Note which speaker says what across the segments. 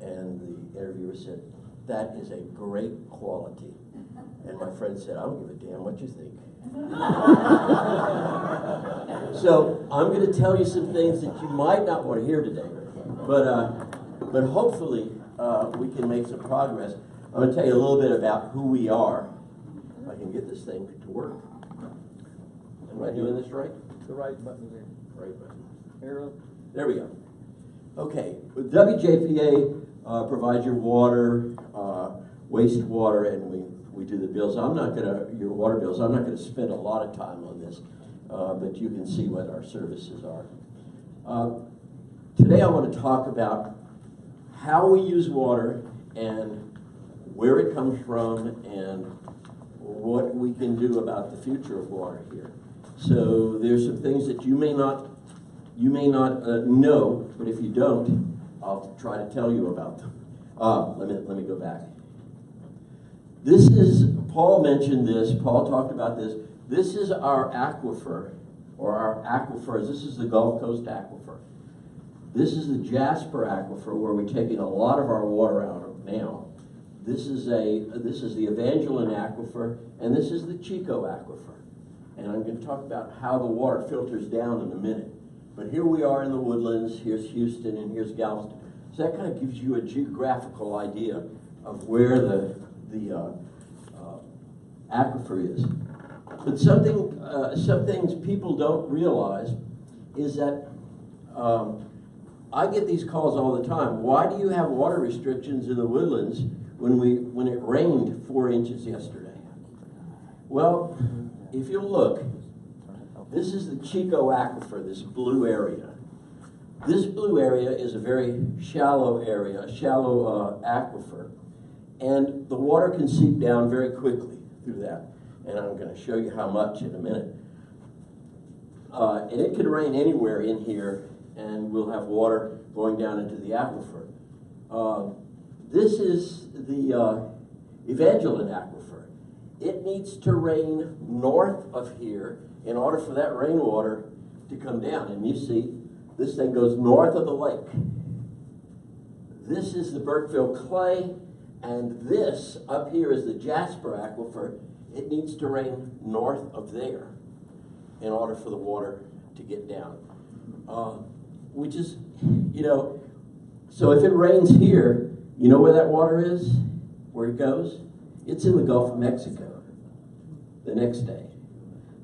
Speaker 1: And the interviewer said, "That is a great quality." And my friend said, "I don't give a damn what you think." So I'm going to tell you some things that you might not want to hear today, but hopefully we can make some progress. I'm going to tell you a little bit about who we are. If I can get this thing to work. Am I doing this right?
Speaker 2: The right button there.
Speaker 1: Right button.
Speaker 2: Arrow.
Speaker 1: There we go. Okay, with WJPA provides your water, wastewater, and we do the bills. I'm not going to, your water bills, I'm not going to spend a lot of time on this, but you can see what our services are. Today I want to talk about how we use water and where it comes from and what we can do about the future of water here. So there's some things that you may not know, but if you don't, I'll try to tell you about them. Let me go back. This is, Paul mentioned this, Paul talked about this. This is our aquifer, or our aquifers. This is the Gulf Coast aquifer. This is the Jasper aquifer, where we're taking a lot of our water out of now. This is the Evangeline aquifer, and this is the Chico aquifer. And I'm going to talk about how the water filters down in a minute. But here we are in the Woodlands, here's Houston, and here's Galveston. So that kind of gives you a geographical idea of where the aquifer is. But some things people don't realize is that I get these calls all the time. Why do you have water restrictions in the Woodlands when it rained 4 inches yesterday? Well, if you look, this is the Chico aquifer, this blue area. This blue area is a very shallow area, a shallow aquifer, and the water can seep down very quickly through that. And I'm going to show you how much in a minute. And it can rain anywhere in here, and we'll have water going down into the aquifer. This is the Evangeline aquifer. It needs to rain north of here in order for that rainwater to come down. And you see, this thing goes north of the lake. This is the Burkeville clay, and this up here is the Jasper aquifer. It needs to rain north of there in order for the water to get down. Which is, so if it rains here, you know where that water is? Where it goes? It's in the Gulf of Mexico the next day.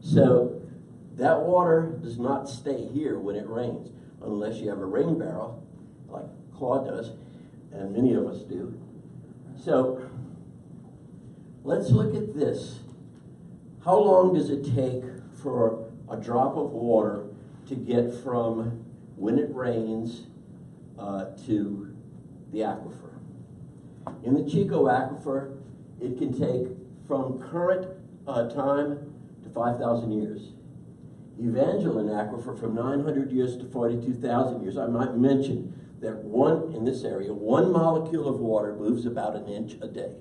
Speaker 1: So that water does not stay here when it rains, unless you have a rain barrel, like Claude does, and many of us do. So let's look at this. How long does it take for a drop of water to get from when it rains to the aquifer? In the Chico aquifer, it can take from current time to 5,000 years. Evangeline aquifer from 900 years to 42,000 years. I might mention that in this area, one molecule of water moves about an inch a day.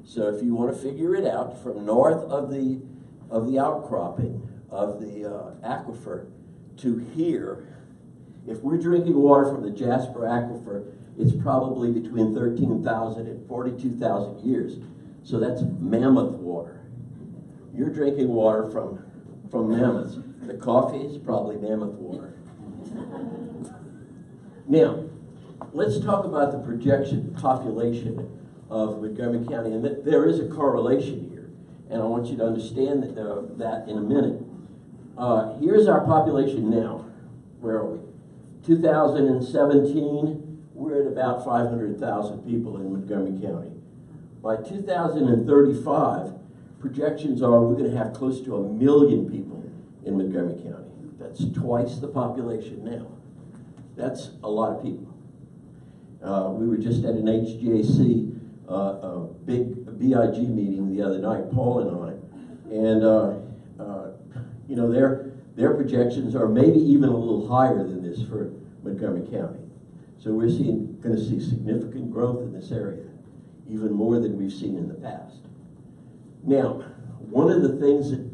Speaker 1: So if you want to figure it out, from north of the outcropping of the aquifer to here, if we're drinking water from the Jasper aquifer, it's probably between 13,000 and 42,000 years. So that's mammoth water. You're drinking water from mammoths. The coffee is probably mammoth water. Now, let's talk about the projection population of Montgomery County, and there is a correlation here, and I want you to understand that in a minute. Here's our population now. Where are we? 2017, we're at about 500,000 people in Montgomery County. By 2035, projections are we're going to have close to 1 million people in Montgomery County. That's twice the population now. That's a lot of people. We were just at an HGAC a big BIG meeting the other night, Paul and I, and their projections are maybe even a little higher than this for Montgomery County. So we're going to see significant growth in this area, even more than we've seen in the past. Now, one of the things that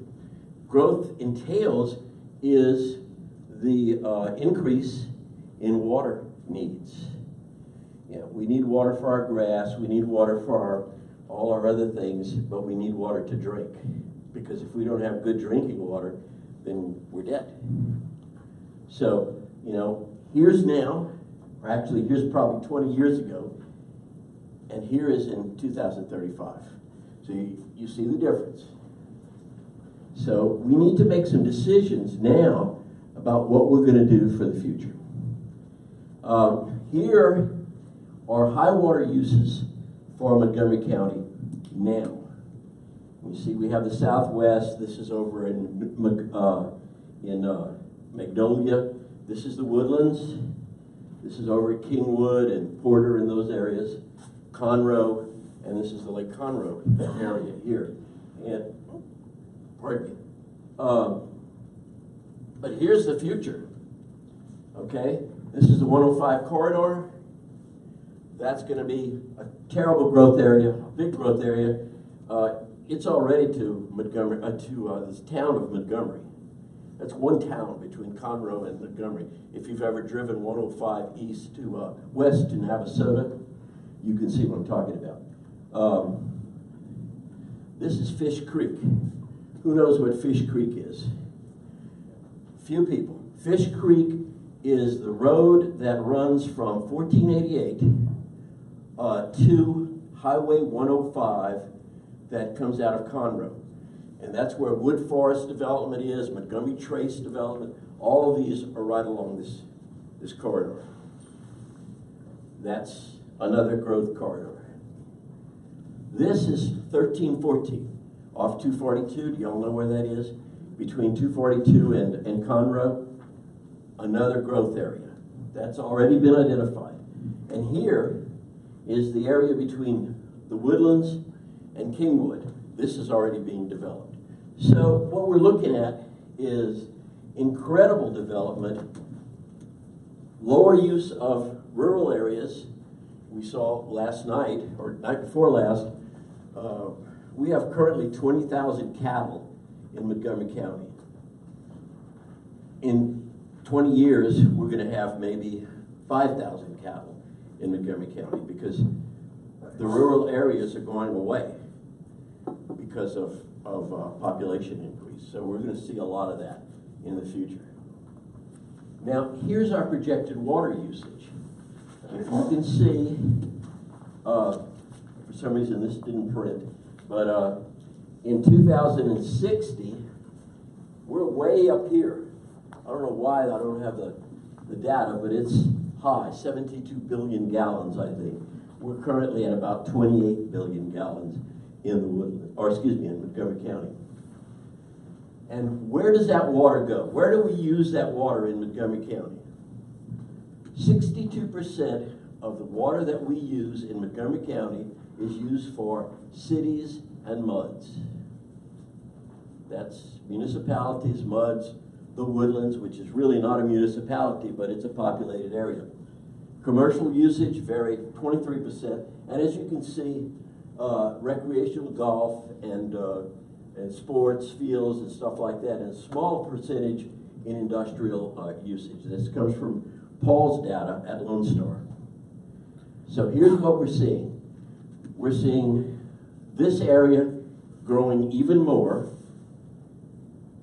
Speaker 1: growth entails is the increase in water needs. Yeah, we need water for our grass, we need water for all our other things, but we need water to drink. Because if we don't have good drinking water, then we're dead. So, you know, here's now, or actually here's probably 20 years ago, and here is in 2035. So you see the difference. So we need to make some decisions now about what we're going to do for the future. Here are high water uses for Montgomery County now. You see we have the Southwest. This is over in Magnolia. This is the Woodlands. This is over at Kingwood and Porter in those areas. Conroe, and this is the Lake Conroe area here. And, pardon me. But here's the future, okay? This is the 105 corridor. That's going to be a terrible growth area, a big growth area. It's already to Montgomery, to this town of Montgomery. That's one town between Conroe and Montgomery. If you've ever driven 105 east to west to Navasota, you can see what I'm talking about. This is Fish Creek. Who knows what Fish Creek is? Few people. Fish Creek is the road that runs from 1488 to Highway 105 that comes out of Conroe. And that's where Wood Forest development is, Montgomery Trace development. All of these are right along this corridor. That's another growth corridor. This is 1314 off 242. Do y'all know where that is? Between 242 and Conroe, another growth area. That's already been identified. And here is the area between the Woodlands and Kingwood. This is already being developed. So what we're looking at is incredible development, lower use of rural areas. We saw last night, or night before last, we have currently 20,000 cattle in Montgomery County. In 20 years, we're going to have maybe 5,000 cattle in Montgomery County because the rural areas are going away because of population increase. So we're going to see a lot of that in the future. Now, here's our projected water usage. If you can see, for some reason this didn't print, but in 2060, we're way up here. I don't know why I don't have the data, but it's high, 72 billion gallons, I think. We're currently at about 28 billion gallons in the Woodlands, or excuse me, in Montgomery County. And where does that water go? Where do we use that water in Montgomery County? 62% of the water that we use in Montgomery County is used for cities and MUDs. That's municipalities, MUDs, the Woodlands, which is really not a municipality, but it's a populated area. Commercial usage varied 23%, and as you can see, recreational golf and sports fields and stuff like that, and a small percentage in industrial usage. This comes from Paul's data at Lone Star. So here's what we're seeing. We're seeing this area growing even more,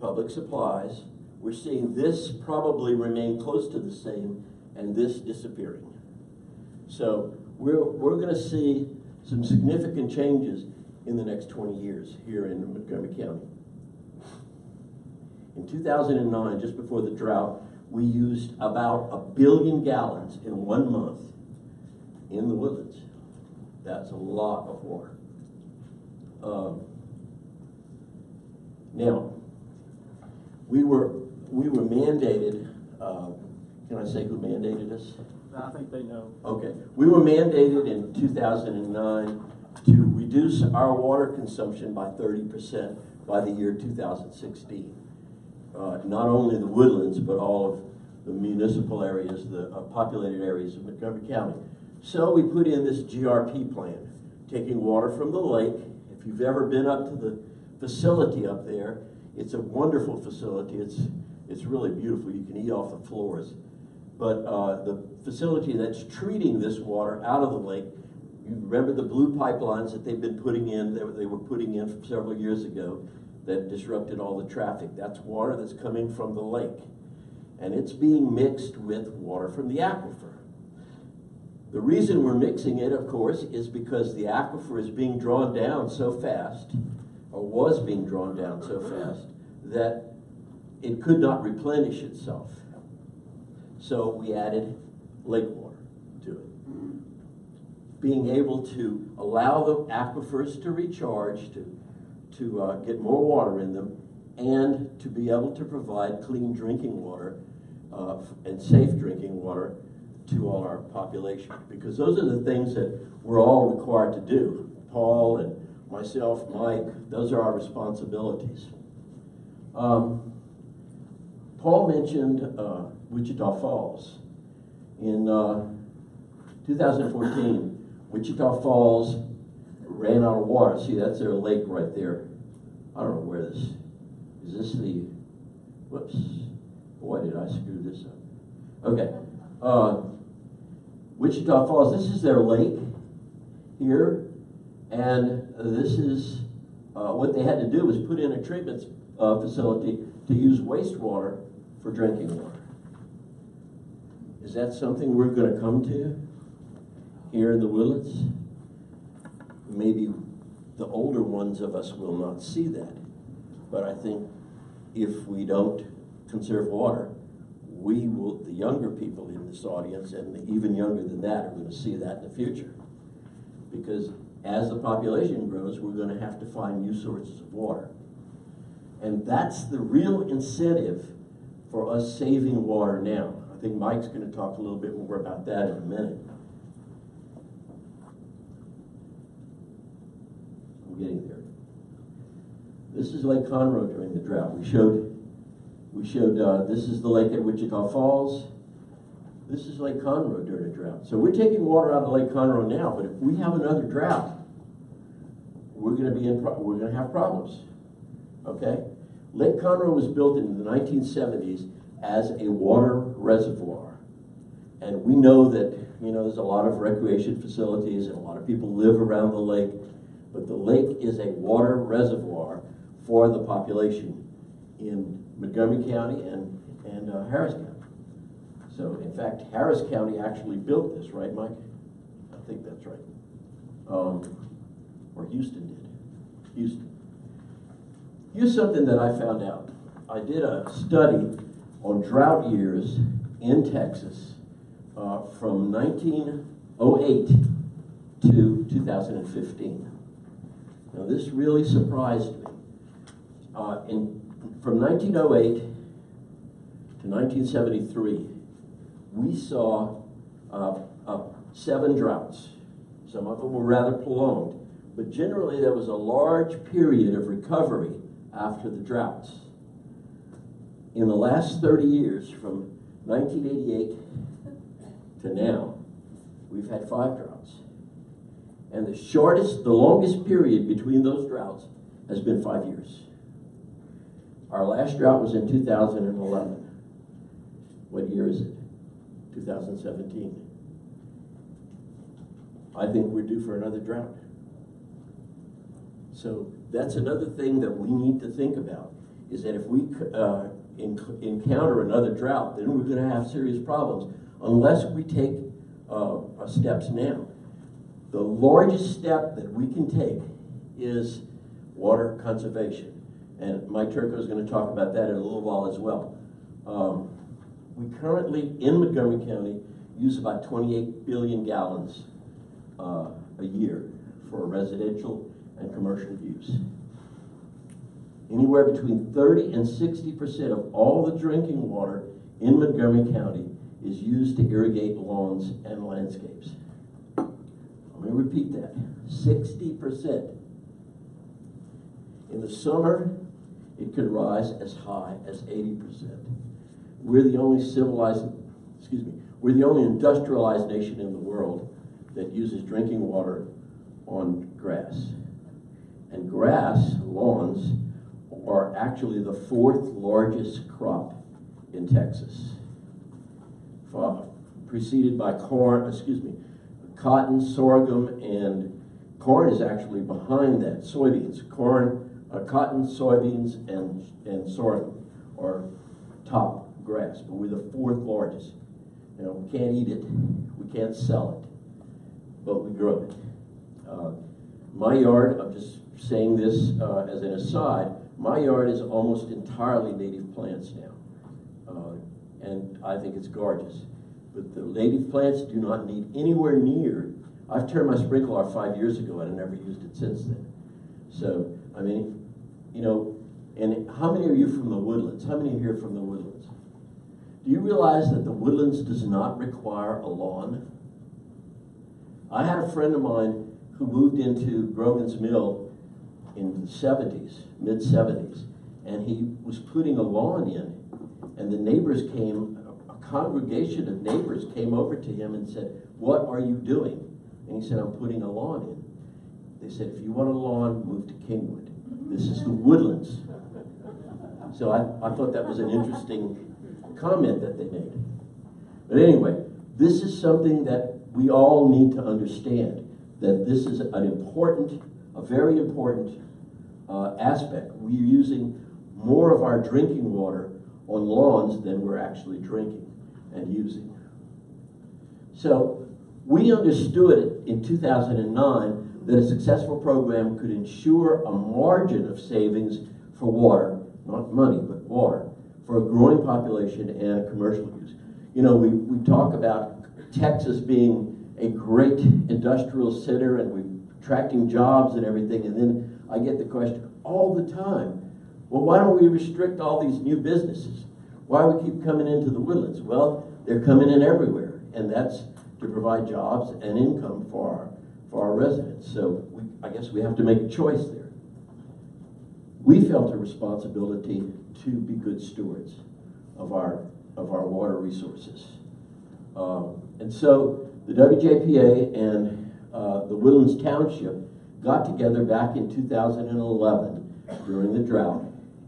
Speaker 1: public supplies. We're seeing this probably remain close to the same, and this disappearing. So we're going to see some significant changes in the next 20 years here in Montgomery County. In 2009, just before the drought, we used about 1 billion gallons in 1 month in the Woodlands. That's a lot of water. Now, we were mandated, can I say who mandated us?
Speaker 2: I think they know.
Speaker 1: Okay. We were mandated in 2009 to reduce our water consumption by 30% by the year 2016. Not only the Woodlands, but all of the municipal areas, the populated areas of Montgomery County. So we put in this GRP plan, taking water from the lake. If you've ever been up to the facility up there, it's a wonderful facility. It's really beautiful. You can eat off the floors. but the facility that's treating this water out of the lake, you remember the blue pipelines that they've been putting in, they were putting in several years ago that disrupted all the traffic. That's water that's coming from the lake. And it's being mixed with water from the aquifer. The reason we're mixing it, of course, is because the aquifer is being drawn down so fast, or was being drawn down so fast, that it could not replenish itself. So we added lake water to it. Being able to allow the aquifers to recharge, to get more water in them, and to be able to provide clean drinking water and safe drinking water to all our population. Because those are the things that we're all required to do. Paul and myself, Mike, those are our responsibilities. Paul mentioned Wichita Falls. In 2014, Wichita Falls ran out of water. See, that's their lake right there. I don't know where this is. This the, whoops, boy, did I screw this up. Okay, Wichita Falls, this is their lake here, and this is, what they had to do was put in a treatment facility to use wastewater for drinking water. Is that something we're going to come to here in the Woodlands? Maybe the older ones of us will not see that, but I think if we don't conserve water, we will, the younger people in this audience, and even younger than that, are going to see that in the future. Because as the population grows, we're going to have to find new sources of water. And that's the real incentive for us saving water now. I think Mike's going to talk a little bit more about that in a minute. I'm getting there. This is Lake Conroe during the drought. We showed this is the lake at Wichita Falls. This is Lake Conroe during a drought. So we're taking water out of Lake Conroe now, but if we have another drought, we're going to have problems. Okay? Lake Conroe was built in the 1970s as a water reservoir. And we know that, you know, there's a lot of recreation facilities and a lot of people live around the lake, but the lake is a water reservoir for the population in Montgomery County and Harris County. So, in fact, Harris County actually built this, right, Mike? I think that's right. Or Houston did. Houston. Here's something that I found out. I did a study on drought years in Texas from 1908 to 2015. Now, this really surprised me. From 1908 to 1973, we saw 7 droughts. Some of them were rather prolonged, but generally there was a large period of recovery after the droughts. In the last 30 years, from 1988 to now, we've had 5 droughts. And the longest period between those droughts has been 5 years. Our last drought was in 2011. What year is it? 2017. I think we're due for another drought. So that's another thing that we need to think about, is that if we encounter another drought, then we're going to have serious problems unless we take steps now. The largest step that we can take is water conservation. And Mike Turco is going to talk about that in a little while as well. We currently, in Montgomery County, use about 28 billion gallons a year for residential and commercial use. Anywhere between 30 and 60% of all the drinking water in Montgomery County is used to irrigate lawns and landscapes. Let me repeat that, 60%. In the summer, it could rise as high as 80%. We're the only we're the only industrialized nation in the world that uses drinking water on grass. And grass, lawns, are actually the 4th largest crop in Texas. preceded by cotton, sorghum, and corn is actually behind that. Soybeans, cotton, soybeans, and sorghum are top grass, but we're the fourth largest. You know, we can't eat it, we can't sell it, but we grow it. My yard, I'm just saying this as an aside, my yard is almost entirely native plants now. And I think it's gorgeous. But the native plants do not need anywhere near. I've turned my sprinkler off 5 years ago and I've never used it since then. So, I mean, you know, and how many are you from the Woodlands? How many are here from the Woodlands? Do you realize that the Woodlands does not require a lawn? I had a friend of mine who moved into Grogan's Mill in the 70s, mid-70s, and he was putting a lawn in, and the neighbors came, a congregation of neighbors came over to him and said, "What are you doing?" And he said, "I'm putting a lawn in." They said, "If you want a lawn, move to Kingwood. This is the Woodlands." So I thought that was an interesting comment that they made. But anyway, this is something that we all need to understand, that this is an important, a very important aspect. We're using more of our drinking water on lawns than we're actually drinking and using. So we understood in 2009 that a successful program could ensure a margin of savings for water, not money, but water, for a growing population and a commercial use. You know, we talk about Texas being a great industrial center and we're attracting jobs and everything, and then I get the question all the time, well, why don't we restrict all these new businesses? Why do we keep coming into the Woodlands? Well, they're coming in everywhere, and that's to provide jobs and income for our residents. So I guess we have to make a choice there. We felt a responsibility to be good stewards of our water resources. And so the WJPA and the Woodlands Township got together back in 2011 during the drought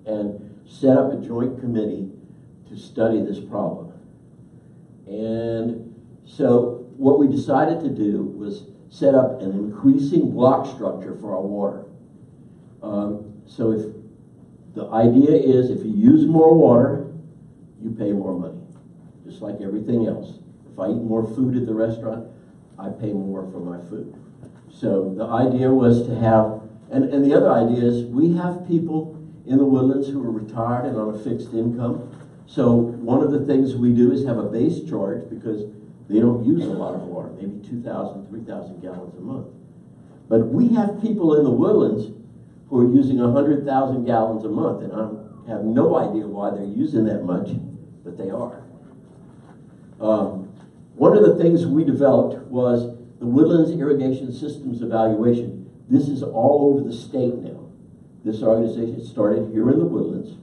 Speaker 1: and set up a joint committee to study this problem. And so what we decided to do was set up an increasing block structure for our water. So if the idea is if you use more water, you pay more money, just like everything else. If I eat more food at the restaurant, I pay more for my food. So the idea was to have, and the other idea is we have people in the Woodlands who are retired and on a fixed income. So one of the things we do is have a base charge because they don't use a lot of water, maybe 2,000, 3,000 gallons a month. But we have people in the Woodlands who are using 100,000 gallons a month, and I have no idea why they're using that much, but they are. One of the things we developed was the Woodlands Irrigation Systems Evaluation. This is all over the state now. This organization started here in the Woodlands,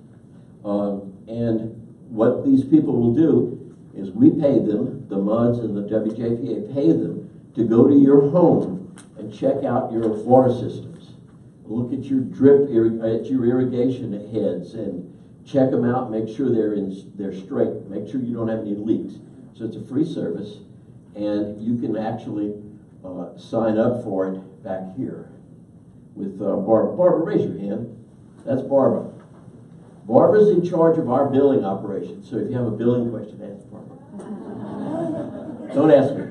Speaker 1: and what these people will do is we pay them, the MUDs and the WJPA pay them to go to your home and check out your water systems. Look at your your irrigation heads and check them out, make sure they're straight, make sure you don't have any leaks. So it's a free service, and you can actually sign up for it back here with Barbara. Barbara, raise your hand. That's Barbara. Barbara's in charge of our billing operation, so if you have a billing question, ask Barbara. Don't ask me.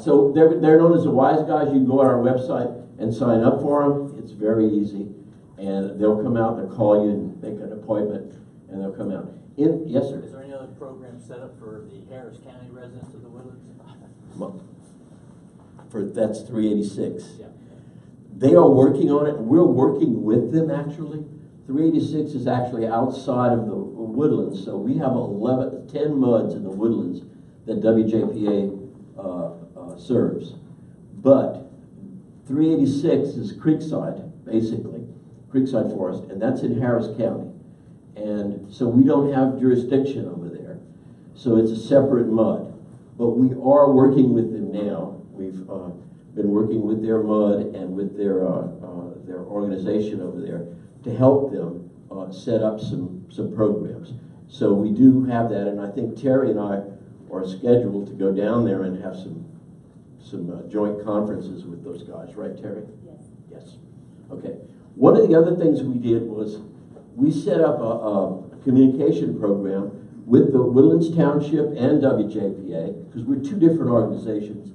Speaker 1: So they're known as the Wise Guys. You can go on our website and sign up for them. It's very easy, and they'll come out, they'll call you and make an appointment, and they'll come out. Yes, sir?
Speaker 2: Is there any other program set up for the Harris County residents of the Woodlands?
Speaker 1: That's 386.
Speaker 2: Yeah.
Speaker 1: They are working on it, and we're working with them actually. 386 is actually outside of the Woodlands, so we have 10 MUDs in the Woodlands that WJPA serves. But 386 is Creekside, basically, Creekside Forest, and that's in Harris County. And so we don't have jurisdiction over there. So it's a separate MUD. But we are working with them now. We've been working with their MUD and with their organization over there to help them set up some programs. So we do have that, and I think Terry and I are scheduled to go down there and have some joint conferences with those guys, right, Terry?
Speaker 3: Yes.
Speaker 1: Yes. Okay. One of the other things we did was we set up a communication program with the Woodlands Township and WJPA, because we're two different organizations,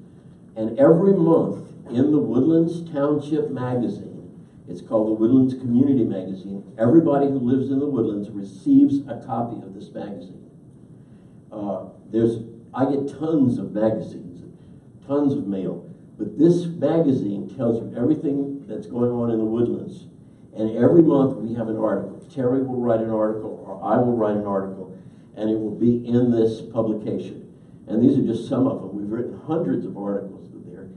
Speaker 1: and every month in the Woodlands Township magazine, it's called the Woodlands Community Magazine, everybody who lives in the Woodlands receives a copy of this magazine. I get tons of magazines, tons of mail, but this magazine tells you everything that's going on in the Woodlands. And every month we have an article. Terry will write an article, or I will write an article, and it will be in this publication. And these are just some of them. We've written hundreds of articles there.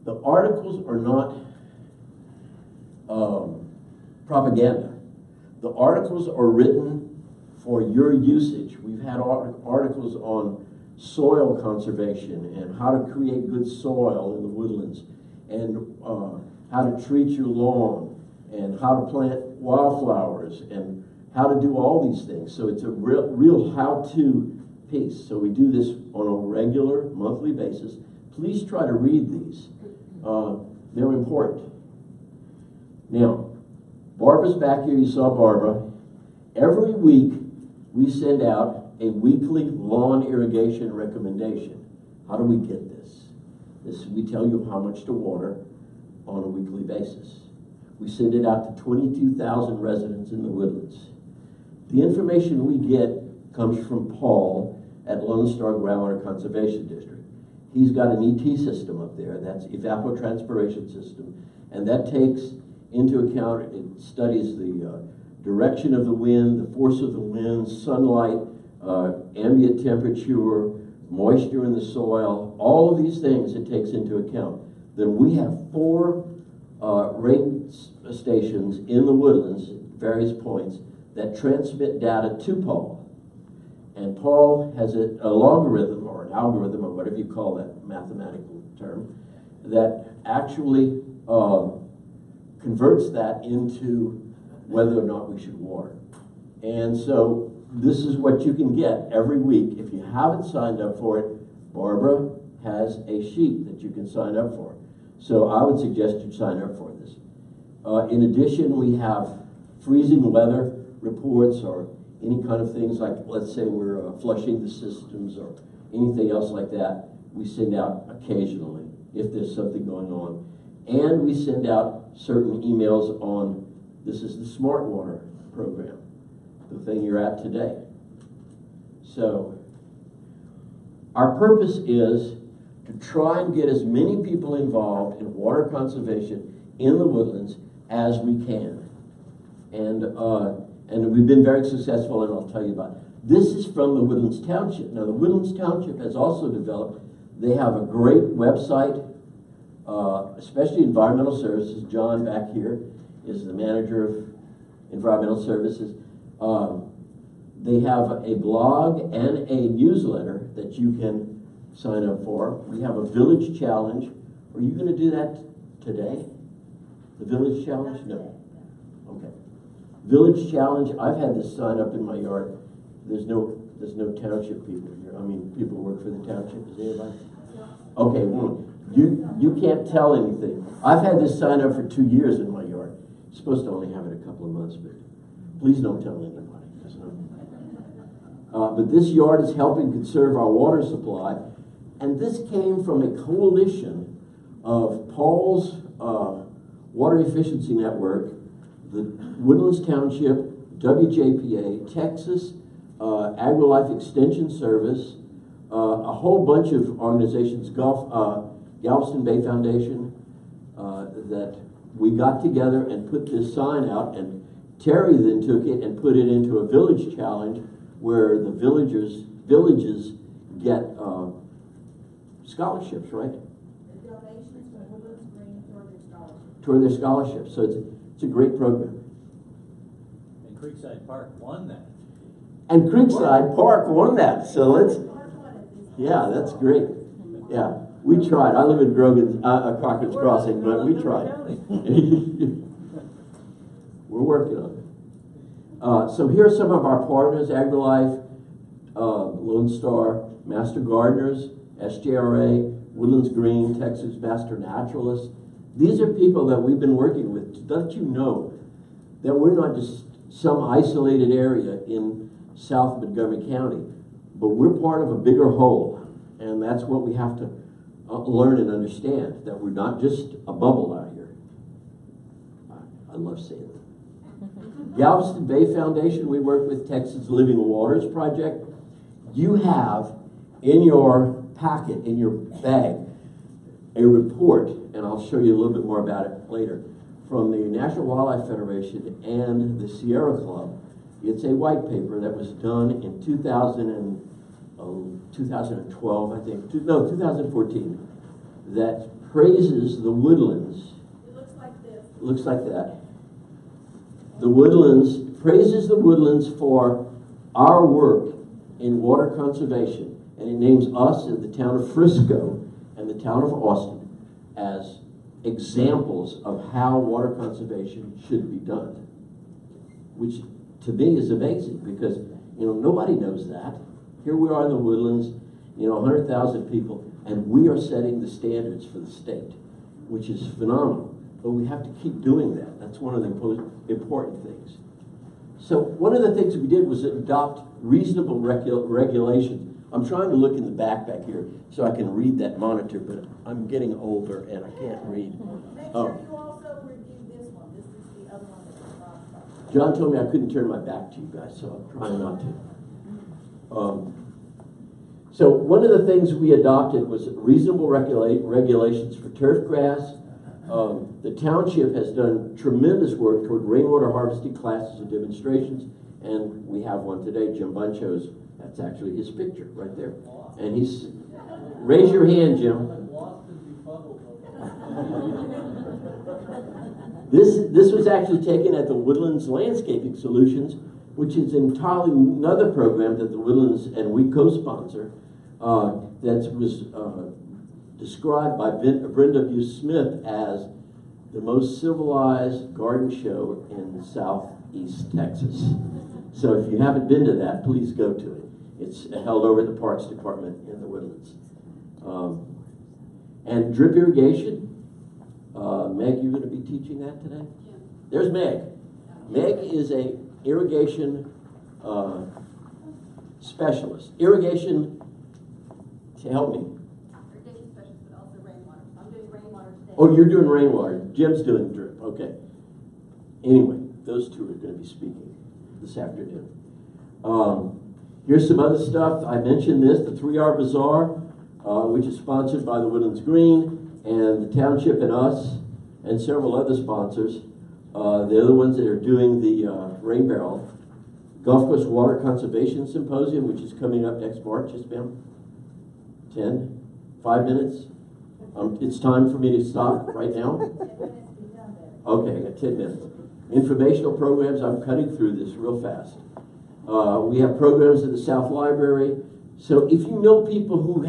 Speaker 1: The articles are not propaganda. The articles are written for your usage. We've had articles on soil conservation and how to create good soil in the woodlands, and how to treat your lawn, and how to plant wildflowers, and how to do all these things. So it's a real how-to piece. So we do this on a regular monthly basis. Please try to read these. They're important. Now, Barbara's back here. You saw Barbara. Every week we send out a weekly lawn irrigation recommendation. How do we get this? We tell you how much to water on a weekly basis. We send it out to 22,000 residents in the Woodlands. The information we get comes from Paul at Lone Star Groundwater Conservation District. He's got an ET system up there, that's evapotranspiration system, and that takes into account, it studies the direction of the wind, the force of the wind, sunlight, ambient temperature, moisture in the soil, all of these things it takes into account. Then we have 4 rain stations in the Woodlands at various points that transmit data to Paul. And Paul has a logarithm or an algorithm or whatever you call that mathematical term that actually converts that into whether or not we should water. And so this is what you can get every week. If you haven't signed up for it, Barbara has a sheet that you can sign up for. So I would suggest you sign up for this. In addition, we have freezing weather reports or any kind of things like, let's say we're flushing the systems or anything else like that. We send out occasionally if there's something going on. And we send out certain emails on, this is the Smart Water program, the thing you're at today. So our purpose is to try and get as many people involved in water conservation in the Woodlands as we can. And we've been very successful, and I'll tell you about it. This is from the Woodlands Township. Now, the Woodlands Township has also developed, they have a great website, especially environmental services. John back here is the manager of environmental services. They have a blog and a newsletter that you can sign up for. We have a village challenge. Are you going to do that today? The village challenge? No. Okay. Village challenge. I've had this sign up in my yard. There's no township people here. I mean, people who work for the township. Is anybody? Okay. Well, you can't tell anything. I've had this sign up for 2 years in my yard. You're supposed to only have it a couple of months, but please don't tell anybody. But this yard is helping conserve our water supply. And this came from a coalition of Paul's Water Efficiency Network, the Woodlands Township, WJPA, Texas AgriLife Extension Service, a whole bunch of organizations, Galveston Bay Foundation, that we got together and put this sign out, and Terry then took it and put it into a village challenge where the villages get scholarships, right?
Speaker 3: The donations from Woodlands bring toward their scholarships.
Speaker 1: Toward their scholarships. So it's a great program.
Speaker 2: And Creekside Park won that.
Speaker 1: And Creekside Park won that. So let's, yeah, that's great. Yeah, we tried. I live in Grogan's, Crockett's Crossing, but we tried. We're working on So here are some of our partners: AgriLife, Lone Star, Master Gardeners, SJRA, Woodlands Green, Texas Master Naturalists. These are people that we've been working with. Don't you know that we're not just some isolated area in South Montgomery County, but we're part of a bigger whole, and that's what we have to learn and understand, that we're not just a bubble out here. I love saying that. Galveston Bay Foundation, we work with Texas Living Waters Project. You have in your packet, in your bag, a report, and I'll show you a little bit more about it later, from the National Wildlife Federation and the Sierra Club. It's a white paper that was done in 2012, I think, no, 2014, that praises the woodlands.
Speaker 3: It looks like this.
Speaker 1: Looks like that. The woodlands, praises the woodlands for our work in water conservation, and it names us in the town of Frisco and the town of Austin as examples of how water conservation should be done, which to me is amazing, because nobody knows that. Here we are in the woodlands, 100,000 people, and we are setting the standards for the state, which is phenomenal. But we have to keep doing that. That's one of the important things. So one of the things we did was adopt reasonable regulations. I'm trying to look in the back here so I can read that monitor, but I'm getting older and I can't read.
Speaker 3: Make sure you also review this one. This is the other one that we're talking about.
Speaker 1: John told me I couldn't turn my back to you guys, so I'm trying not to. So one of the things we adopted was reasonable regulations for turf grass. The township has done tremendous work toward rainwater harvesting classes and demonstrations, and we have one today. Jim Buncho's, that's actually his picture right there. And he's, raise your hand, Jim. This was actually taken at the Woodlands Landscaping Solutions, which is entirely another program that the Woodlands and we co-sponsor, that was described by Brenda B. Smith as the most civilized garden show in Southeast Texas. So if you haven't been to that, please go to it. It's held over at the Parks Department in the Woodlands. And drip irrigation. Meg, you're going to be teaching that today? Yeah. There's Meg. Meg is a irrigation specialist. Irrigation, to help me.
Speaker 3: Irrigation specialist, but also rainwater. I'm doing rainwater today.
Speaker 1: Oh, you're doing rainwater. Jim's doing drip. Okay. Anyway, those two are going to be speaking this afternoon. Here's some other stuff. I mentioned this, the 3R Bazaar, which is sponsored by the Woodlands Green and the township and us and several other sponsors. They're the ones that are doing the Rain Barrel. Gulf Coast Water Conservation Symposium, which is coming up next March. Yes, ma'am? 10? 5 minutes? It's time for me to stop right now? Okay, I got 10 minutes. Informational programs, I'm cutting through this real fast. We have programs at the South Library. So if you know people who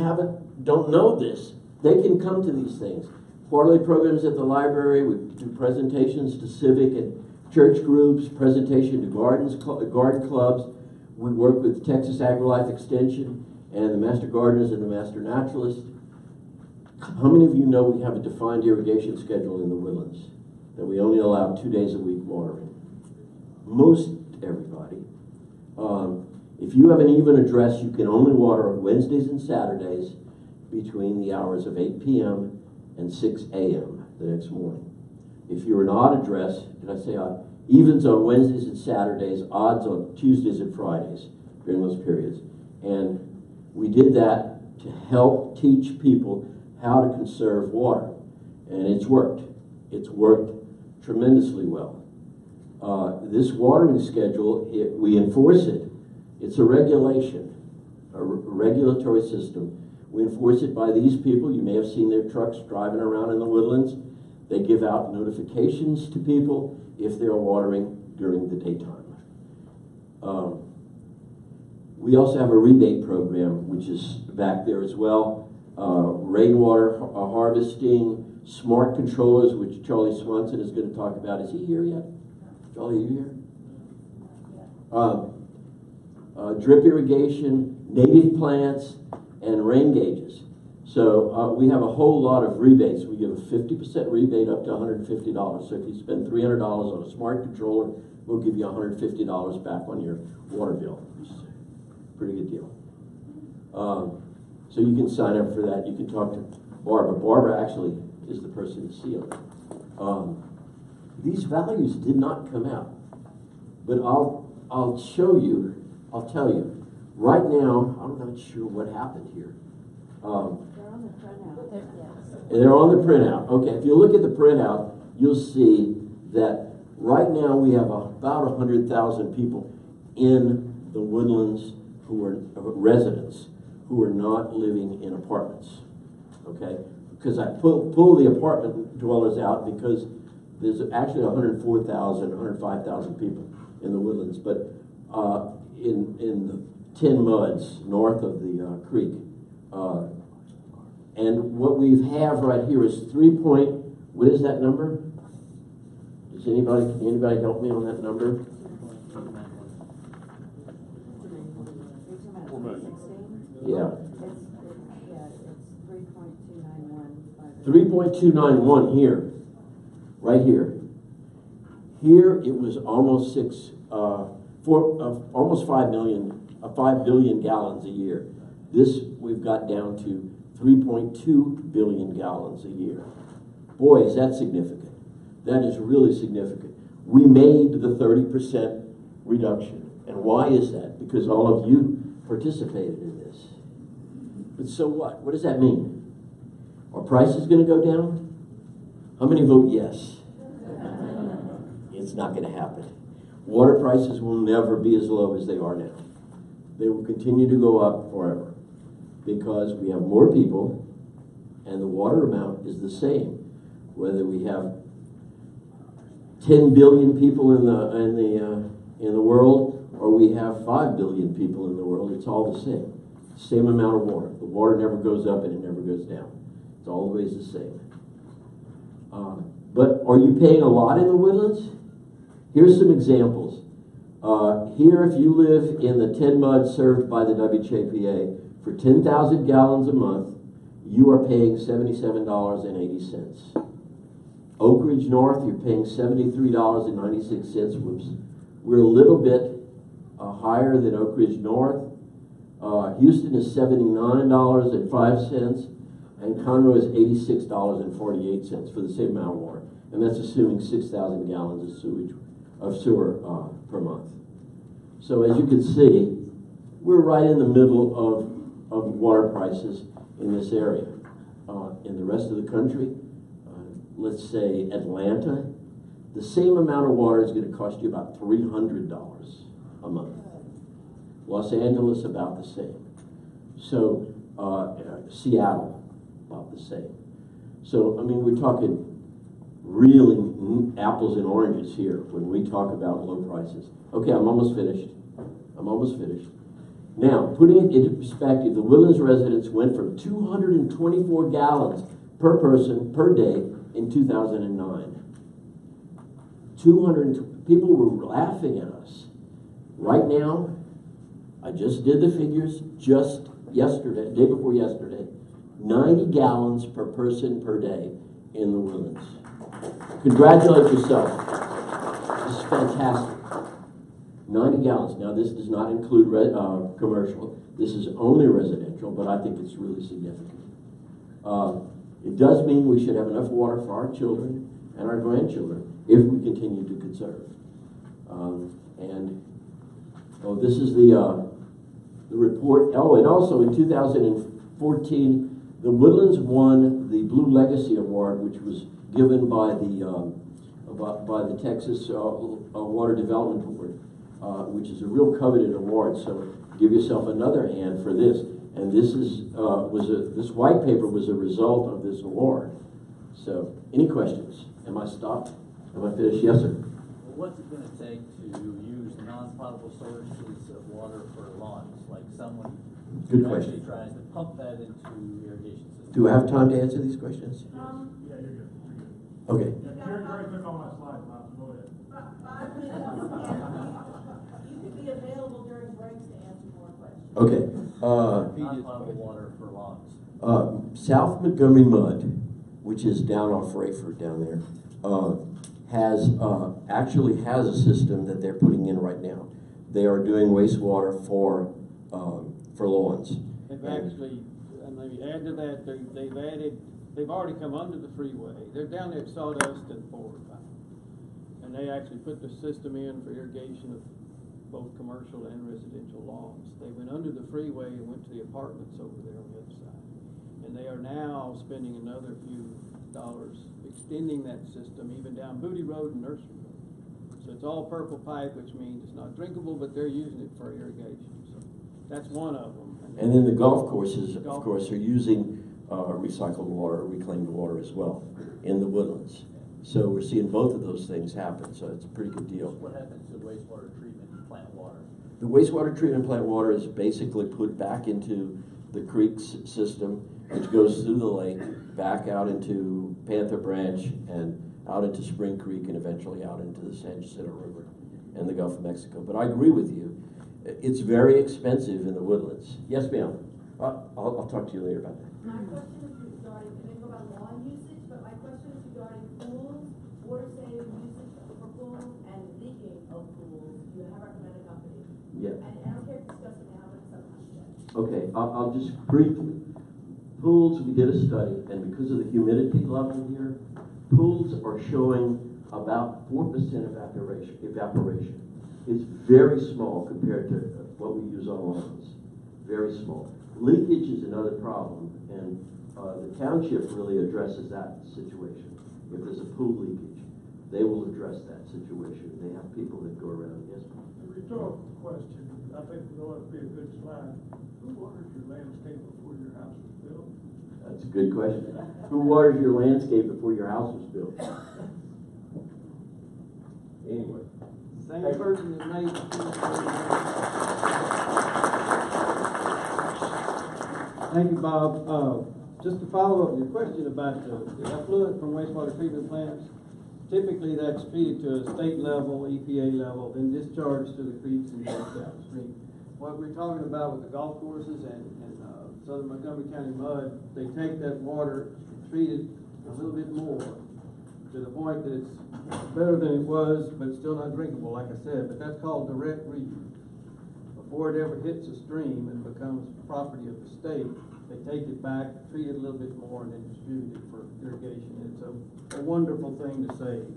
Speaker 1: don't know this, they can come to these things. Quarterly programs at the library. We do presentations to civic and church groups, presentation to garden clubs. We work with Texas AgriLife Extension and the Master Gardeners and the Master Naturalists. How many of you know we have a defined irrigation schedule in the Woodlands, that we only allow 2 days a week watering? Most everybody. If you have an even address, you can only water on Wednesdays and Saturdays between the hours of 8 p.m. and 6 a.m. the next morning. If you're an odd address, did I say odd? Evens on Wednesdays and Saturdays, odds on Tuesdays and Fridays during those periods. And we did that to help teach people how to conserve water. And it's worked. It's worked tremendously well. This watering schedule, we enforce it. It's a regulation, a regulatory system. We enforce it by these people. You may have seen their trucks driving around in the Woodlands. They give out notifications to people if they're watering during the daytime. We also have a rebate program, which is back there as well. Rainwater harvesting, smart controllers, which Charlie Swanson is going to talk about. Is he here yet? Charlie, are you here? drip irrigation, native plants, and rain gauges. So we have a whole lot of rebates. We give a 50% rebate up to $150. So if you spend $300 on a smart controller, we'll give you $150 back on your water bill. Pretty good deal. So you can sign up for that. You can talk to Barbara. Barbara actually is the person to see them. These values did not come out, but I'll show you. I'll tell you. Right now, I'm not sure what happened here.
Speaker 3: They're on the printout.
Speaker 1: They're on the printout. Okay, if you look at the printout, you'll see that right now we have about 100,000 people in the Woodlands who are residents who are not living in apartments. Okay, because I pull the apartment dwellers out because there's actually 104,000, 105,000 people in the Woodlands, but in the 10 muds north of the creek. And what we have right here is what is that number? Does anybody help me on that number?
Speaker 4: 4 million.
Speaker 1: Yeah.
Speaker 3: It's 3.291.
Speaker 1: 3.291 here, right here. Here it was almost almost 5 billion gallons a year. This we've got down to 3.2 billion gallons a year. Boy, is that significant. That is really significant. We made the 30% reduction. And why is that? Because all of you participated in this. But so what? What does that mean? Are prices going to go down? How many vote yes? It's not going to happen. Water prices will never be as low as they are now. They will continue to go up forever because we have more people and the water amount is the same. Whether we have 10 billion people in the world or we have 5 billion people in the world, it's all the same. Same amount of water. The water never goes up and it never goes down. It's always the same. But are you paying a lot in the Woodlands? Here's some examples. Here, if you live in the 10 muds served by the WJPA, for 10,000 gallons a month, you are paying $77.80. Oak Ridge North, you're paying $73.96. Whoops. We're a little bit higher than Oak Ridge North. Houston is $79.05, and Conroe is $86.48 for the same amount of water. And that's assuming 6,000 gallons of sewer per month. So as you can see, we're right in the middle of water prices in this area. In the rest of the country, let's say Atlanta, the same amount of water is going to cost you about $300 a month. Los Angeles, about the same. So Seattle, about the same. So, I mean, we're talking really apples and oranges here when we talk about low prices. Okay, I'm almost finished. Now, putting it into perspective, the Woodlands residents went from 224 gallons per person per day in 2009. People were laughing at us. Right now, I just did the figures just yesterday, day before yesterday, 90 gallons per person per day in the Woodlands. Congratulate yourself. This is fantastic. 90 gallons. Now, this does not include commercial. This is only residential, but I think it's really significant. It does mean we should have enough water for our children and our grandchildren if we continue to conserve. This is the report. Oh, and also in 2014, the Woodlands won the Blue Legacy Award, which was given by the Texas Water Development Board, which is a real coveted award. So give yourself another hand for this. And this is this white paper was a result of this award. So, any questions? Am I stopped? Am I finished? Yes, sir.
Speaker 2: Well, what's it going to take to use non-potable sources of water for lawns? Like someone
Speaker 1: Good
Speaker 2: who
Speaker 1: question.
Speaker 2: actually tries to pump that into irrigation systems.
Speaker 1: Do I have time to answer these questions?
Speaker 4: Yeah, you're good.
Speaker 1: Okay.
Speaker 4: Yeah, Jerry took all my slides, Bob, so go ahead.
Speaker 3: 5 minutes. You could be be available during breaks to answer more questions.
Speaker 1: Okay,
Speaker 2: Non-potable water for lawns.
Speaker 1: South Montgomery Mud, which is down off Rayford down there, actually has a system that they're putting in right now. They are doing wastewater for lawns.
Speaker 4: They've actually, and let me add to that, they've already come under the freeway. They're down there at Sawdust and Ford. And they actually put the system in for irrigation of both commercial and residential lawns. They went under the freeway and went to the apartments over there on the other side. And they are now spending another few dollars extending that system even down Booty Road and Nursery Road. So it's all purple pipe, which means it's not drinkable, but they're using it for irrigation. So that's one of them.
Speaker 1: And then the golf courses, of course, are using recycled water, reclaimed water as well in the Woodlands. So we're seeing both of those things happen, so it's a pretty good deal.
Speaker 2: What happens to wastewater treatment plant water?
Speaker 1: The wastewater treatment plant water is basically put back into the creeks system, which goes through the lake, back out into Panther Branch, and out into Spring Creek, and eventually out into the San Jacinto River and the Gulf of Mexico. But I agree with you. It's very expensive in the Woodlands. Yes, ma'am. I'll talk to you later about that.
Speaker 3: My question is regarding, and they go about lawn usage, but my question is regarding pools, water saving usage for pools, and leaking of pools. You have recommended companies.
Speaker 1: Yeah.
Speaker 3: And I don't care if discuss it now, but it's something yet.
Speaker 1: Okay, I'll just briefly. Pools, we did a study, and because of the humidity level here, pools are showing about 4% evaporation. It's very small compared to what we use on lawns. Very small. Leakage is another problem, and the township really addresses that situation. If there's a pool leakage, they will address that situation. They have people that go around. Yes, ma'am.
Speaker 5: A rhetorical question, I think it ought to be a good slide. Who waters your landscape before your house is built?
Speaker 1: That's a good question. Who waters your landscape before your house was built? Anyway.
Speaker 4: Same person that made Thank you, Bob. Just to follow up your question about the effluent from wastewater treatment plants, typically that's treated to a state level, EPA level, then discharged to the creeks and goes downstream. What we're talking about with the golf courses and Southern Montgomery County mud, they take that water, treat it a little bit more to the point that it's better than it was, but it's still not drinkable, like I said. But that's called direct reuse. Before it ever hits a stream and becomes property of the state, they take it back, treat it a little bit more, and then distribute it for irrigation. It's a wonderful thing to save.